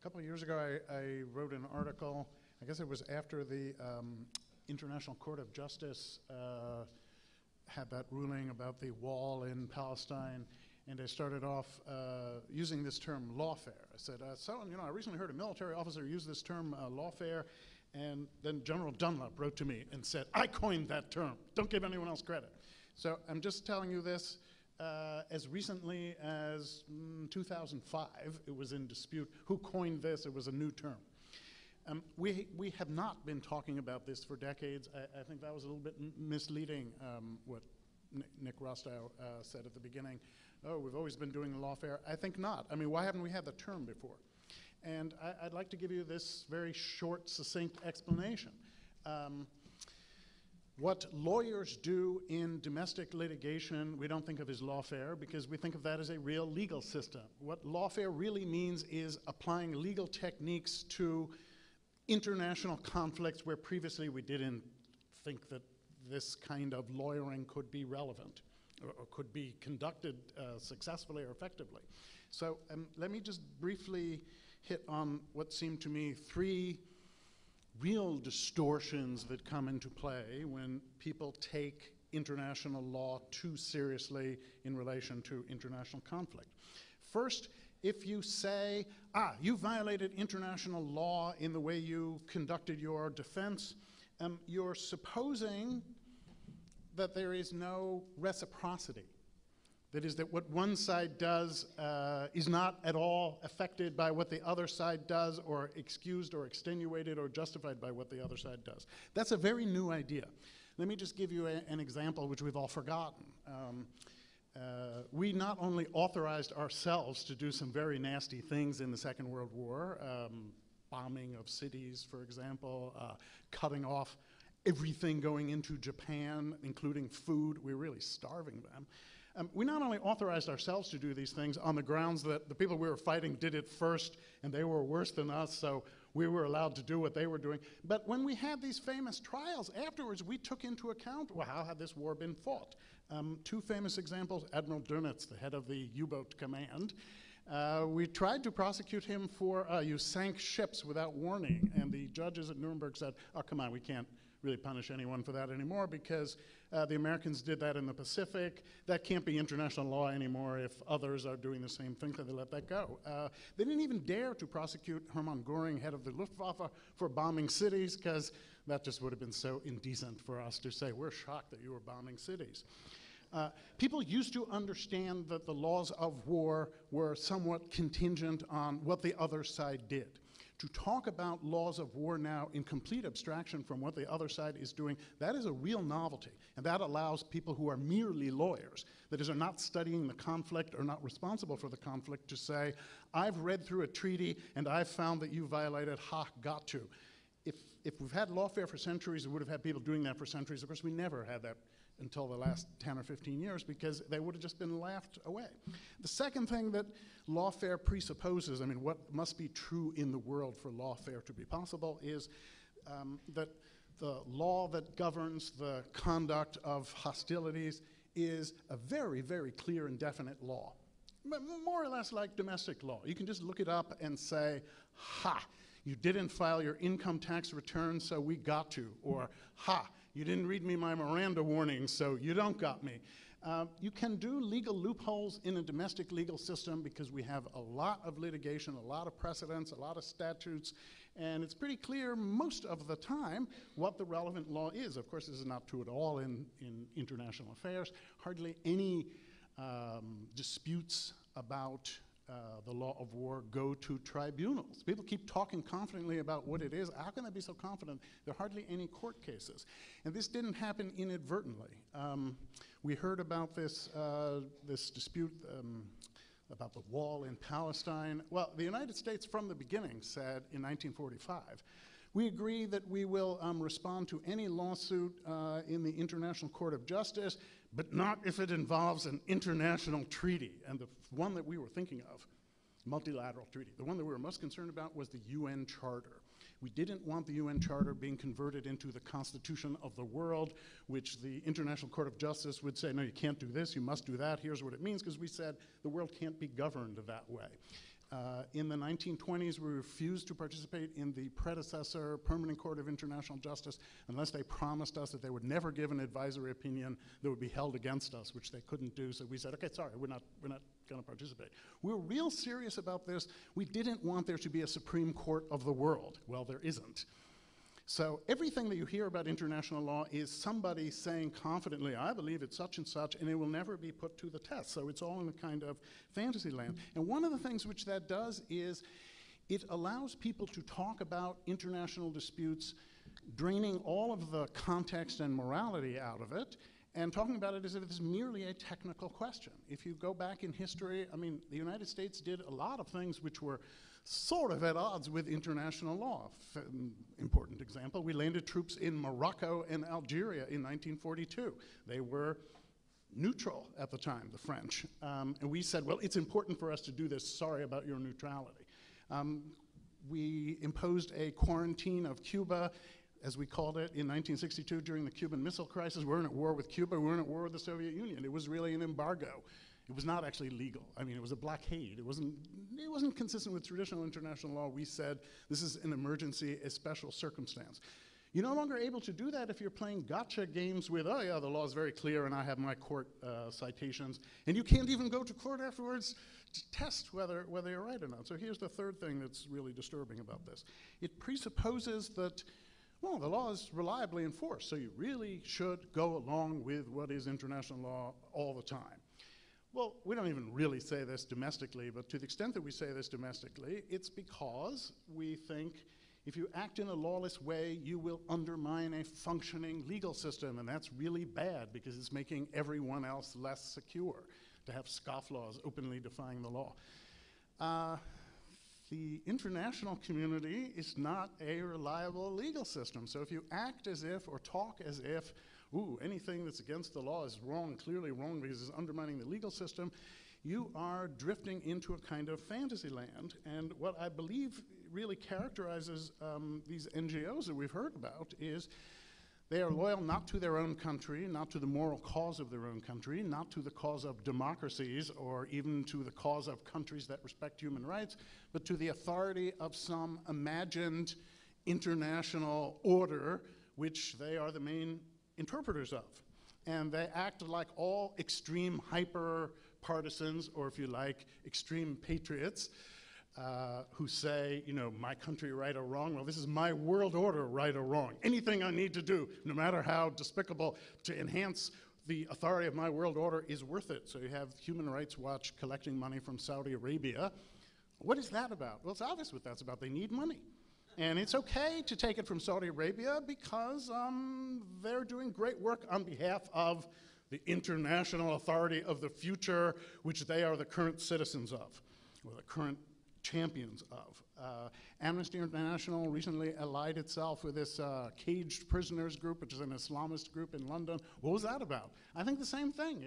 couple of years ago, I wrote an article, I guess it was after the International Court of Justice had that ruling about the wall in Palestine, and I started off using this term lawfare. I said, I recently heard a military officer use this term lawfare, and then General Dunlap wrote to me and said, I coined that term. Don't give anyone else credit. So I'm just telling you this. As recently as 2005, it was in dispute. Who coined this? It was a new term. We have not been talking about this for decades. I think that was a little bit misleading, what Nick Rostow said at the beginning. Oh, we've always been doing lawfare. I think not. I mean, why haven't we had the term before? And I'd like to give you this very short, succinct explanation. What lawyers do in domestic litigation, we don't think of as lawfare because we think of that as a real legal system. What lawfare really means is applying legal techniques to international conflicts where previously we didn't think that this kind of lawyering could be relevant or could be conducted successfully or effectively. So let me just briefly hit on what seem to me three real distortions that come into play when people take international law too seriously in relation to international conflict. First, if you say, you violated international law in the way you conducted your defense, you're supposing that there is no reciprocity. That is, that what one side does is not at all affected by what the other side does, or excused or extenuated or justified by what the other side does. That's a very new idea. Let me just give you an example which we've all forgotten. We not only authorized ourselves to do some very nasty things in the Second World War, bombing of cities, for example, cutting off everything going into Japan, including food. We're really starving them. We not only authorized ourselves to do these things on the grounds that the people we were fighting did it first and they were worse than us, so we were allowed to do what they were doing. But when we had these famous trials afterwards, we took into account, well, how had this war been fought? Two famous examples, Admiral Dönitz, the head of the U-boat command. We tried to prosecute him for you sank ships without warning, and the judges at Nuremberg said, oh, come on, we can't really punish anyone for that anymore because the Americans did that in the Pacific. That can't be international law anymore if others are doing the same thing, so they let that go. They didn't even dare to prosecute Hermann Göring, head of the Luftwaffe, for bombing cities because that just would have been so indecent for us to say, we're shocked that you were bombing cities. People used to understand that the laws of war were somewhat contingent on what the other side did. To talk about laws of war now in complete abstraction from what the other side is doing, that is a real novelty. And that allows people who are merely lawyers, that is, are not studying the conflict or not responsible for the conflict, to say, I've read through a treaty and I've found that you violated, got to. If we've had lawfare for centuries, we would have had people doing that for centuries. Of course, we never had that until the last 10 or 15 years because they would have just been laughed away. The second thing that lawfare presupposes, I mean, what must be true in the world for lawfare to be possible is that the law that governs the conduct of hostilities is a very, very clear and definite law. More or less like domestic law. You can just look it up and say, you didn't file your income tax return, so we got to, or you didn't read me my Miranda warning, so you don't got me. You can do legal loopholes in a domestic legal system because we have a lot of litigation, a lot of precedents, a lot of statutes, and it's pretty clear most of the time what the relevant law is. Of course, this is not true at all in international affairs. Hardly any disputes about the law of war go to tribunals. People keep talking confidently about what it is. How can they be so confident? There are hardly any court cases. And this didn't happen inadvertently. We heard about this dispute about the wall in Palestine. Well, the United States from the beginning said in 1945, we agree that we will respond to any lawsuit in the International Court of Justice, but not if it involves an international treaty. And the one that we were thinking of, multilateral treaty, the one that we were most concerned about was the UN Charter. We didn't want the UN Charter being converted into the Constitution of the world, which the International Court of Justice would say, no, you can't do this, you must do that, here's what it means, because we said the world can't be governed that way. In the 1920s, we refused to participate in the predecessor Permanent Court of International Justice unless they promised us that they would never give an advisory opinion that would be held against us, which they couldn't do. So we said, okay, sorry, we're not going to participate. We were real serious about this. We didn't want there to be a Supreme Court of the world. Well, there isn't. So everything that you hear about international law is somebody saying confidently, I believe it's such and such, and it will never be put to the test. So it's all in a kind of fantasy land. And one of the things which that does is it allows people to talk about international disputes, draining all of the context and morality out of it, and talking about it as if it's merely a technical question. If you go back in history, I mean, the United States did a lot of things which were sort of at odds with international law. Important example, we landed troops in Morocco and Algeria in 1942. They were neutral at the time, the French. And we said, well, it's important for us to do this, sorry about your neutrality. We imposed a quarantine of Cuba, as we called it, in 1962 during the Cuban Missile Crisis. We weren't at war with Cuba, we weren't at war with the Soviet Union. It was really an embargo. It was not actually legal. I mean, it was a blockade. It wasn't consistent with traditional international law. We said, this is an emergency, a special circumstance. You're no longer able to do that if you're playing gotcha games with, oh yeah, the law is very clear and I have my court citations. And you can't even go to court afterwards to test whether you're right or not. So here's the third thing that's really disturbing about this. It presupposes that, well, the law is reliably enforced, so you really should go along with what is international law all the time. Well, we don't even really say this domestically, but to the extent that we say this domestically, it's because we think if you act in a lawless way, you will undermine a functioning legal system, and that's really bad because it's making everyone else less secure to have scofflaws openly defying the law. The international community is not a reliable legal system, so if you act as if or talk as if ooh, anything that's against the law is wrong, clearly wrong because it's undermining the legal system, you are drifting into a kind of fantasy land. And what I believe really characterizes these NGOs that we've heard about is they are loyal not to their own country, not to the moral cause of their own country, not to the cause of democracies or even to the cause of countries that respect human rights, but to the authority of some imagined international order which they are the main interpreters of. And they act like all extreme hyper-partisans, or if you like, extreme patriots, who say, you know, my country right or wrong, well, this is my world order right or wrong. Anything I need to do, no matter how despicable, to enhance the authority of my world order is worth it. So you have Human Rights Watch collecting money from Saudi Arabia. What is that about? Well, it's obvious what that's about. They need money. And it's okay to take it from Saudi Arabia because they're doing great work on behalf of the international authority of the future, which they are the current citizens of, or the current champions of. Amnesty International recently allied itself with this caged prisoners group, which is an Islamist group in London. What was that about? I think the same thing.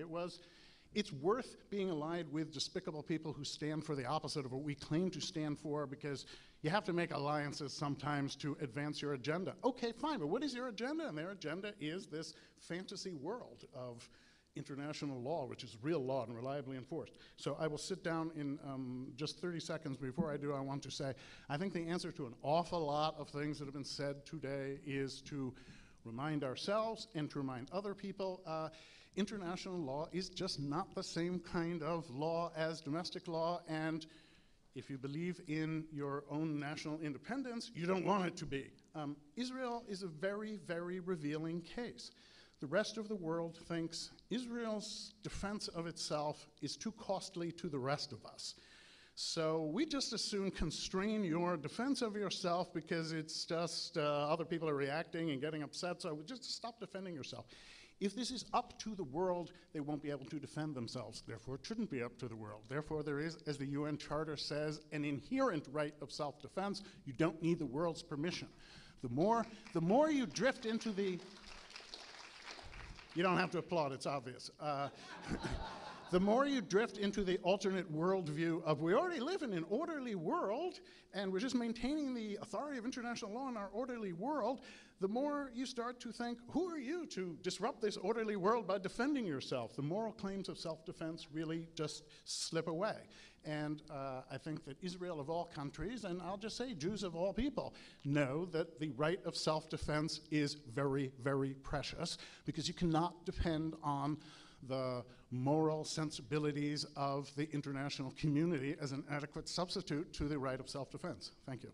It's worth being allied with despicable people who stand for the opposite of what we claim to stand for, because you have to make alliances sometimes to advance your agenda. Okay, fine, but what is your agenda? And their agenda is this fantasy world of international law, which is real law and reliably enforced. So I will sit down in just 30 seconds. Before I do, I want to say, I think the answer to an awful lot of things that have been said today is to remind ourselves and to remind other people, international law is just not the same kind of law as domestic law, and if you believe in your own national independence, you don't want it to be. Israel is a very, very revealing case. The rest of the world thinks Israel's defense of itself is too costly to the rest of us. So we just as soon constrain your defense of yourself because it's just other people are reacting and getting upset, so just stop defending yourself. If this is up to the world, they won't be able to defend themselves. Therefore, it shouldn't be up to the world. Therefore, there is, as the UN Charter says, an inherent right of self-defense. You don't need the world's permission. The more you drift into the... You don't have to applaud, it's obvious. The more you drift into the alternate worldview of we already live in an orderly world and we're just maintaining the authority of international law in our orderly world, the more you start to think, who are you to disrupt this orderly world by defending yourself? The moral claims of self-defense really just slip away. And I think that Israel of all countries, and I'll just say Jews of all people, know that the right of self-defense is very, very precious, because you cannot depend on the moral sensibilities of the international community as an adequate substitute to the right of self-defense. Thank you.